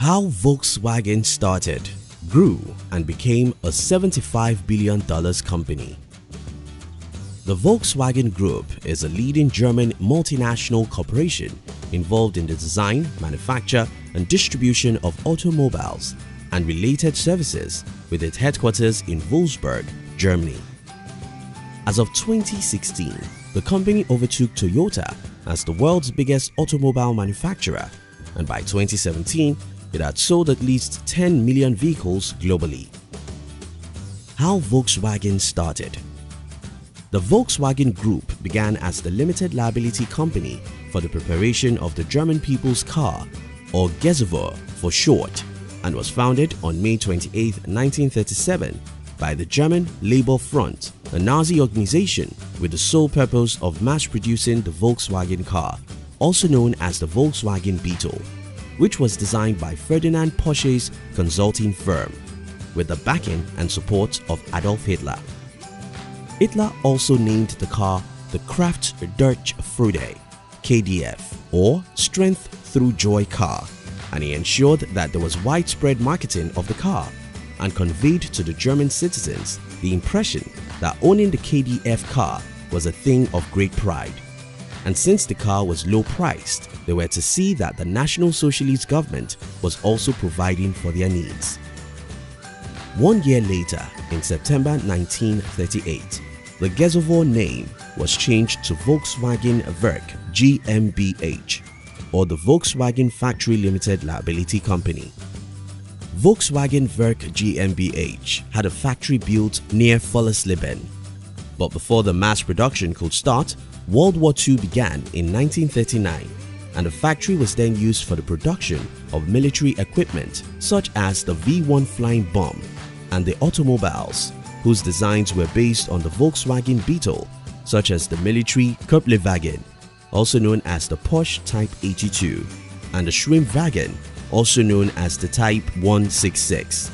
How Volkswagen started, grew, and became a $75 billion company. The Volkswagen Group is a leading German multinational corporation involved in the design, manufacture, and distribution of automobiles and related services with its headquarters in Wolfsburg, Germany. As of 2016, the company overtook Toyota as the world's biggest automobile manufacturer, and by 2017, it had sold at least 10 million vehicles globally. How Volkswagen started. The Volkswagen Group began as the limited liability company for the preparation of the German people's car, or Gesuve for short, and was founded on May 28, 1937 by the German Labour Front, a Nazi organization with the sole purpose of mass-producing the Volkswagen car, also known as the Volkswagen Beetle, which was designed by Ferdinand Porsche's consulting firm, with the backing and support of Adolf Hitler. Hitler also named the car the Kraft durch Freude (KDF) or Strength Through Joy car, and he ensured that there was widespread marketing of the car and conveyed to the German citizens the impression that owning the KDF car was a thing of great pride. And since the car was low priced, they were to see that the National Socialist government was also providing for their needs. 1 year later, in September 1938, the Gesuve name was changed to Volkswagen Werk GmbH, or the Volkswagen Factory Limited Liability Company. Volkswagen Werk GmbH had a factory built near Vollersleben. But before the mass production could start, World War II began in 1939, and the factory was then used for the production of military equipment such as the V-1 flying bomb and the automobiles, whose designs were based on the Volkswagen Beetle, such as the military Kuppelwagen, also known as the Porsche Type 82, and the Schwimmwagen, also known as the Type 166.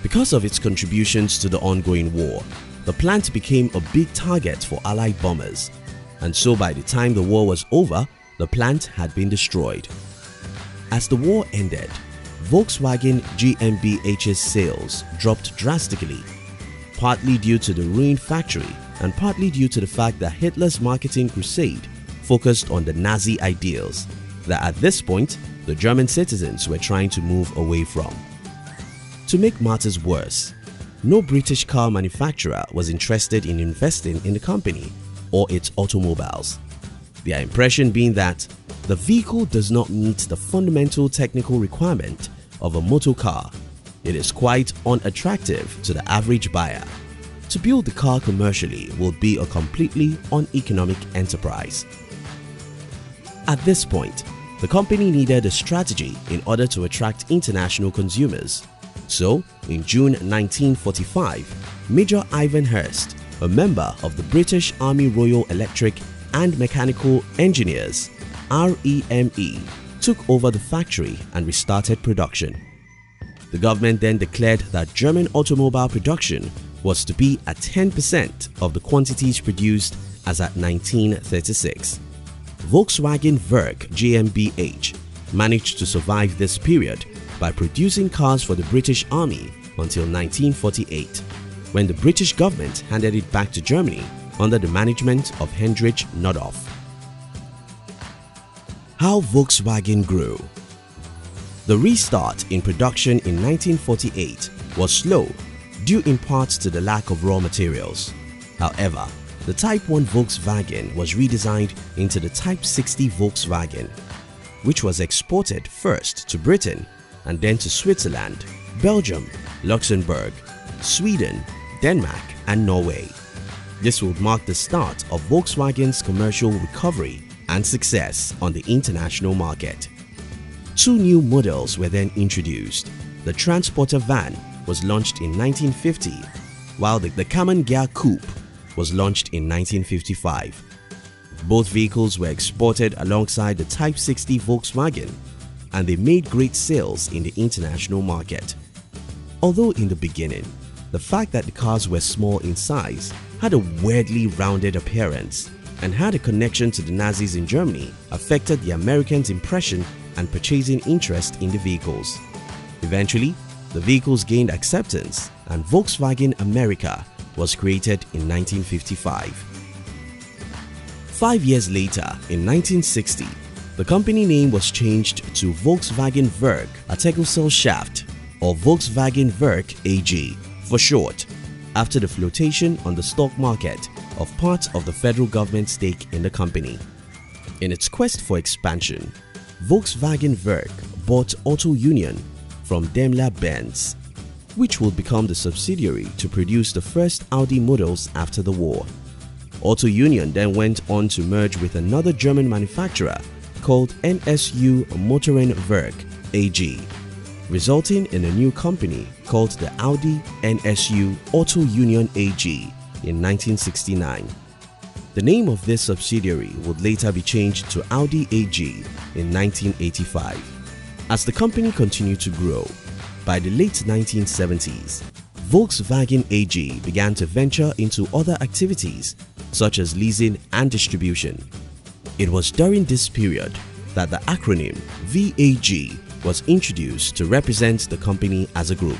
Because of its contributions to the ongoing war, the plant became a big target for Allied bombers, and so by the time the war was over, the plant had been destroyed. As the war ended, Volkswagen GmbH's sales dropped drastically, partly due to the ruined factory and partly due to the fact that Hitler's marketing crusade focused on the Nazi ideals that at this point the German citizens were trying to move away from. To make matters worse, no British car manufacturer was interested in investing in the company or its automobiles, their impression being that the vehicle does not meet the fundamental technical requirement of a motor car. It is quite unattractive to the average buyer. To build the car commercially will be a completely uneconomic enterprise. At this point, the company needed a strategy in order to attract international consumers. So, in June 1945, Major Ivan Hurst, a member of the British Army Royal Electric and Mechanical Engineers (REME), took over the factory and restarted production. The government then declared that German automobile production was to be at 10% of the quantities produced as at 1936. Volkswagen Werk GmbH managed to survive this period by producing cars for the British Army until 1948, when the British government handed it back to Germany under the management of Heinrich Noddauf. How Volkswagen grew. The restart in production in 1948 was slow due in part to the lack of raw materials. However, the Type 1 Volkswagen was redesigned into the Type 60 Volkswagen, which was exported first to Britain and then to Switzerland, Belgium, Luxembourg, Sweden, Denmark, and Norway. This would mark the start of Volkswagen's commercial recovery and success on the international market. Two new models were then introduced. The Transporter van was launched in 1950, while the Kammern Coupe was launched in 1955. Both vehicles were exported alongside the Type 60 Volkswagen, and they made great sales in the international market. Although in the beginning, the fact that the cars were small in size, had a weirdly rounded appearance, and had a connection to the Nazis in Germany affected the Americans' impression and purchasing interest in the vehicles. Eventually, the vehicles gained acceptance and Volkswagen America was created in 1955. 5 years later, in 1960, the company name was changed to Volkswagen Werk or Volkswagen Werk AG for short, after the flotation on the stock market of parts of the federal government stake in the company. In its quest for expansion, Volkswagen Werk bought Auto Union from Daimler-Benz, which would become the subsidiary to produce the first Audi models after the war. Auto Union then went on to merge with another German manufacturer called NSU Motoren Werk AG, resulting in a new company called the Audi NSU Auto Union AG in 1969. The name of this subsidiary would later be changed to Audi AG in 1985. As the company continued to grow, by the late 1970s, Volkswagen AG began to venture into other activities such as leasing and distribution. It was during this period that the acronym VAG was introduced to represent the company as a group.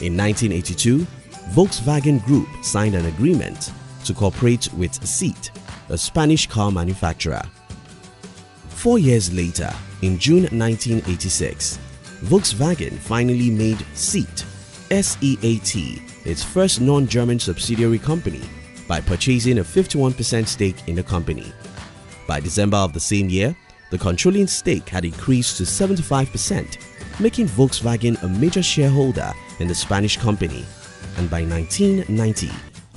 In 1982, Volkswagen Group signed an agreement to cooperate with SEAT, a Spanish car manufacturer. 4 years later, in June 1986, Volkswagen finally made SEAT, S-E-A-T, its first non-German subsidiary company by purchasing a 51% stake in the company. By December of the same year, the controlling stake had increased to 75%, making Volkswagen a major shareholder in the Spanish company, and by 1990,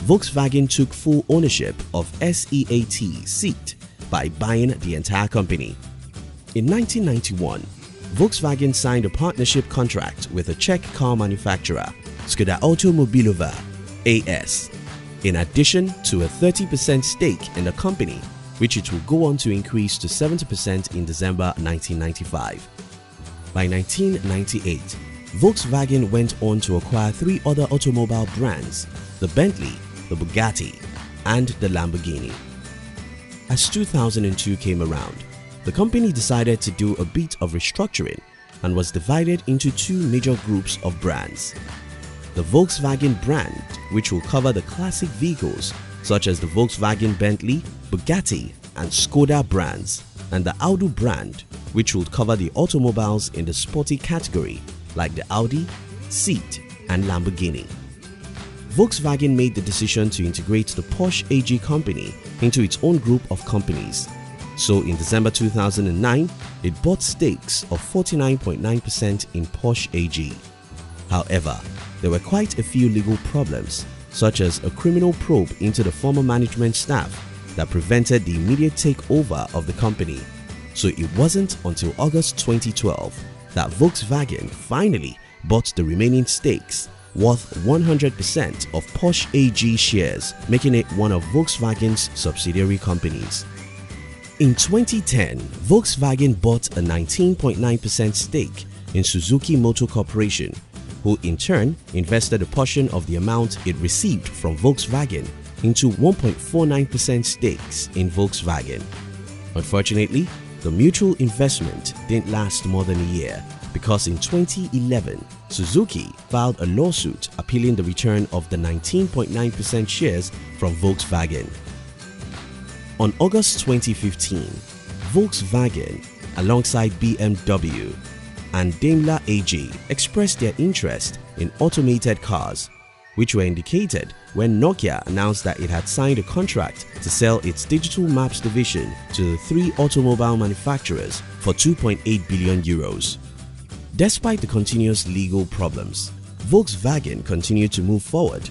Volkswagen took full ownership of SEAT by buying the entire company. In 1991, Volkswagen signed a partnership contract with a Czech car manufacturer, Skoda Automobilowa AS, in addition to a 30% stake in the company, which it will go on to increase to 70% in December 1995. By 1998, Volkswagen went on to acquire 3 other automobile brands, the Bentley, the Bugatti, and the Lamborghini. As 2002 came around, the company decided to do a bit of restructuring and was divided into 2 major groups of brands. The Volkswagen brand, which will cover the classic vehicles such as the Volkswagen Bentley, Bugatti, and Skoda brands, and the Audi brand, which will cover the automobiles in the sporty category like the Audi, SEAT, and Lamborghini. Volkswagen made the decision to integrate the Porsche AG company into its own group of companies. So in December 2009, it bought stakes of 49.9% in Porsche AG. However, there were quite a few legal problems, such as a criminal probe into the former management staff that prevented the immediate takeover of the company. So it wasn't until August 2012 that Volkswagen finally bought the remaining stakes worth 100% of Porsche AG shares, making it one of Volkswagen's subsidiary companies. In 2010, Volkswagen bought a 19.9% stake in Suzuki Motor Corporation, who in turn invested a portion of the amount it received from Volkswagen into 1.49% stakes in Volkswagen. Unfortunately, the mutual investment didn't last more than a year because in 2011, Suzuki filed a lawsuit appealing the return of the 19.9% shares from Volkswagen. On August 2015, Volkswagen, alongside BMW and Daimler AG, expressed their interest in automated cars, which were indicated when Nokia announced that it had signed a contract to sell its digital maps division to the 3 automobile manufacturers for 2.8 billion euros. Despite the continuous legal problems, Volkswagen continued to move forward,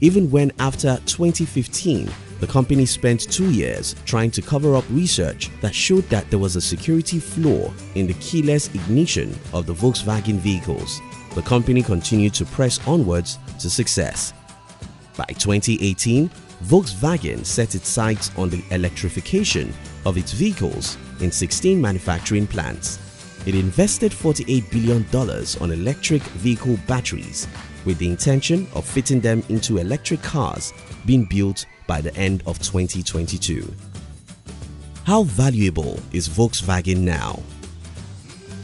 even when after 2015, the company spent 2 years trying to cover up research that showed that there was a security flaw in the keyless ignition of the Volkswagen vehicles. The company continued to press onwards to success. By 2018, Volkswagen set its sights on the electrification of its vehicles in 16 manufacturing plants. It invested $48 billion on electric vehicle batteries with the intention of fitting them into electric cars being built by the end of 2022. How valuable is Volkswagen now?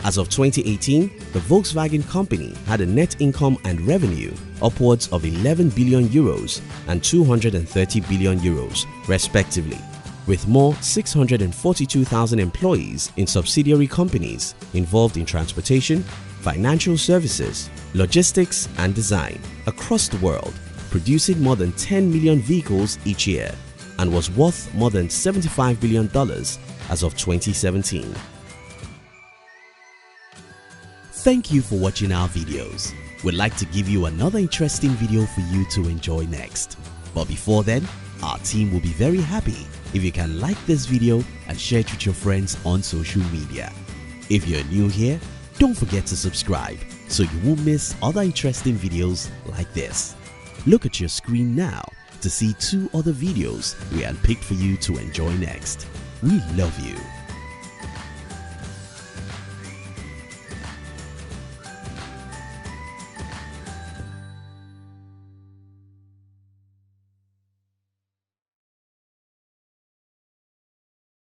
As of 2018, the Volkswagen company had a net income and revenue upwards of 11 billion euros and 230 billion euros, respectively, with more 642,000 employees in subsidiary companies involved in transportation, financial services, logistics, and design across the world, producing more than 10 million vehicles each year, and was worth more than $75 billion as of 2017. Thank you for watching our videos. We'd like to give you another interesting video for you to enjoy next. But before then, our team will be very happy if you can like this video and share it with your friends on social media. If you're new here, don't forget to subscribe so you won't miss other interesting videos like this. Look at your screen now to see 2 other videos we handpicked for you to enjoy next. We love you.